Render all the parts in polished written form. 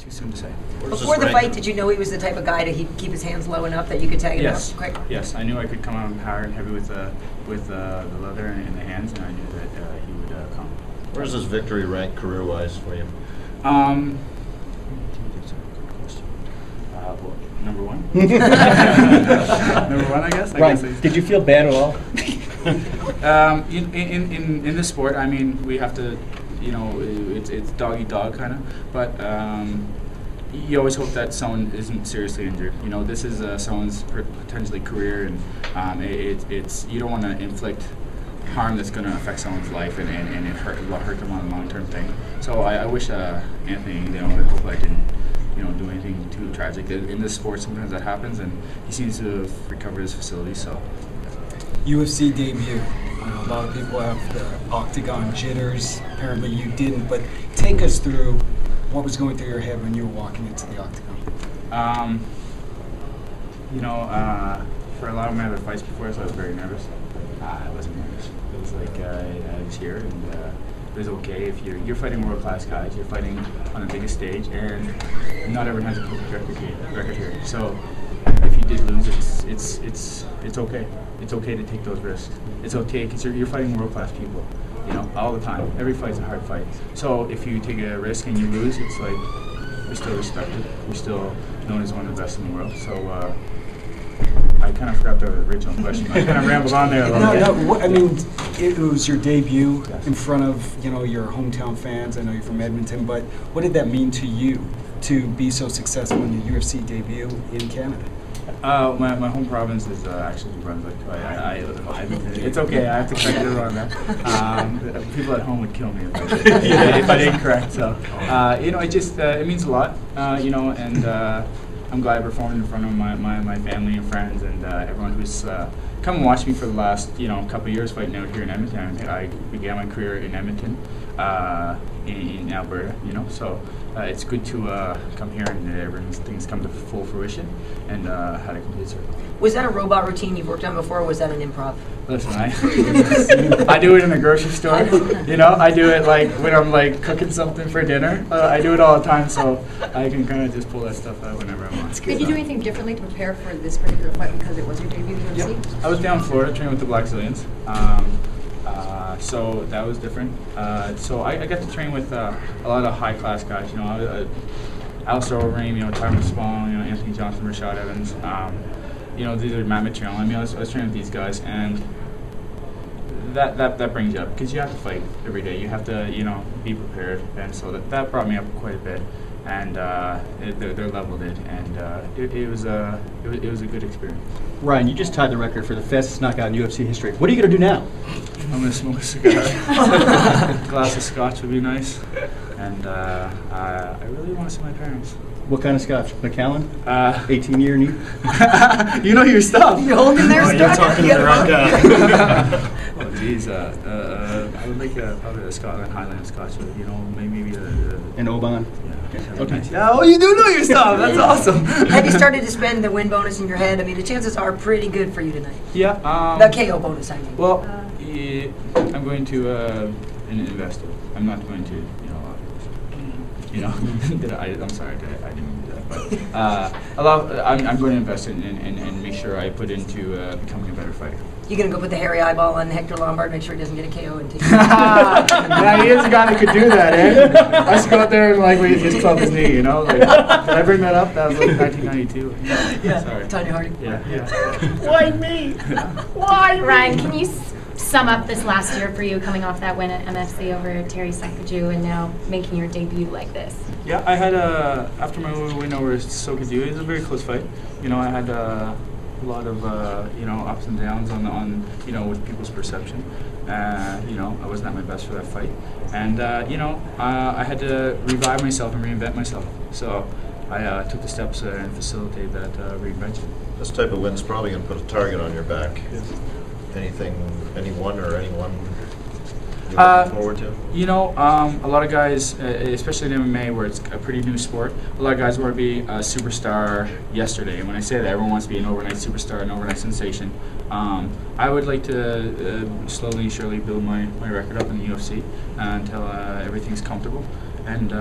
too soon to say. Before the fight, did you know he was the type of guy to keep his hands low enough that you could tag him out quick? Yes, I knew I could come out hard and heavy with the leather in the hands, and I knew that he would come. Where does this victory rank career-wise for you? Well, number one. Number one, I guess. Ryan, did you feel bad at all? In this sport, I mean, we have to, it's dog eat dog kind of, but you always hope that someone isn't seriously injured. This is someone's potentially career, and it's you don't want to inflict harm that's going to affect someone's life and hurt them on a long-term thing. So I wish Anthony, I hope I didn't do anything too tragic. In this sport, sometimes that happens, and he seems to have recovered his facility. So, UFC debut. A lot of people have the octagon jitters. Apparently, you didn't. But take us through what was going through your head when you were walking into the octagon. For a lot of my other fights before, so I was very nervous. I wasn't nervous. It was like I was here, and it was okay. If you're fighting world-class guys, you're fighting on the biggest stage, and not everyone has a perfect record here. So if you did lose, it's okay. It's okay to take those risks. It's okay because you're fighting world-class people, all the time. Every fight's a hard fight. So if you take a risk and you lose, it's like we're still respected. We're still known as one of the best in the world. So I kind of forgot the original question. I kind of rambled on there a little bit. No, I mean, it was your debut in front of, your hometown fans. I know you're from Edmonton, but what did that mean to you to be so successful in your UFC debut in Canada? My home province is actually New Brunswick. It's okay. I have to correct it on that. People at home would kill me if I didn't correct. So, it means a lot. And I'm glad I performed in front of my family and friends and everyone who's come and watched me for the last couple of years fighting out here in Edmonton. I began my career in Edmonton, in Alberta. So it's good to come here and things come to full fruition and had a complete circle. Was that a robot routine you've worked on before, or was that an improv? Listen, I do it in the grocery store. I do it like when I'm like cooking something for dinner. I do it all the time, so I can kind of just pull that stuff out whenever I want. Did you do anything differently to prepare for this particular fight because it was your debut in UFC? Yep. I was down in Florida training with the Black Zillions. So that was different. So I got to train with a lot of high-class guys. Alistair Overeem, Tyron Spong, Anthony Johnson, Rashad Evans. These are Matt Mitchell. I was training with these guys, and that brings you up because you have to fight every day. You have to, be prepared, and so that brought me up quite a bit. And their level did, and it was a good experience. Ryan, you just tied the record for the fastest knockout in UFC history. What are you going to do now? I'm going to smoke a cigar. A glass of scotch would be nice. And I really want to see my parents. What kind of scotch? Macallan? 18-year neat? You know your stuff. You're holding their stuff. You're talking to the right guy. Oh, geez. I would like probably a Scotland Highland scotch with, maybe An Oban? Yeah. Okay. Yeah, oh, you do know your stuff. That's awesome. Have you started to spend the win bonus in your head? I mean, the chances are pretty good for you tonight. Yeah. The KO bonus, I mean. Well, I'm going to invest it. I'm not going to, I'm sorry, I didn't do that. But I'm going to invest it and make sure I put into becoming a better fighter. You're going to go put the hairy eyeball on Hector Lombard, make sure he doesn't get a KO and take Yeah, he is a guy that could do that, eh? I just go out there and just club his knee, did I bring that up? That was like 1992. Yeah, sorry. Tanya Harding. Yeah. Why me? Why? Ryan, can you sum up this last year for you, coming off that win at MFC over Terry Sakaju and now making your debut like this? Yeah, I had after my win over Sakaju, it was a very close fight. I had a lot of ups and downs on with people's perception. I wasn't at my best for that fight, and I had to revive myself and reinvent myself. So I took the steps and facilitated that reinvention. This type of win's probably going to put a target on your back. Anyone you're looking forward to? A lot of guys, especially in MMA where it's a pretty new sport, a lot of guys want to be a superstar yesterday. And when I say that, everyone wants to be an overnight superstar, an overnight sensation. I would like to slowly and surely build my record up in the UFC until everything's comfortable. and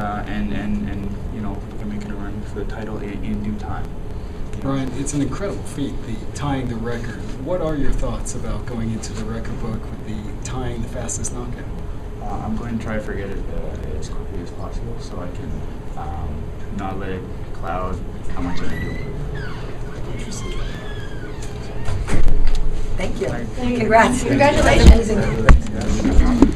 you know, we're making a run for the title in due time. Brian, it's an incredible feat, the tying the record. What are your thoughts about going into the record book with the tying the fastest knockout? I'm going to try to forget it as quickly as possible, so I can not let it cloud how much I do. Interesting. Thank you. Thank you. Congrats. Congratulations. Amazing. Thanks, guys.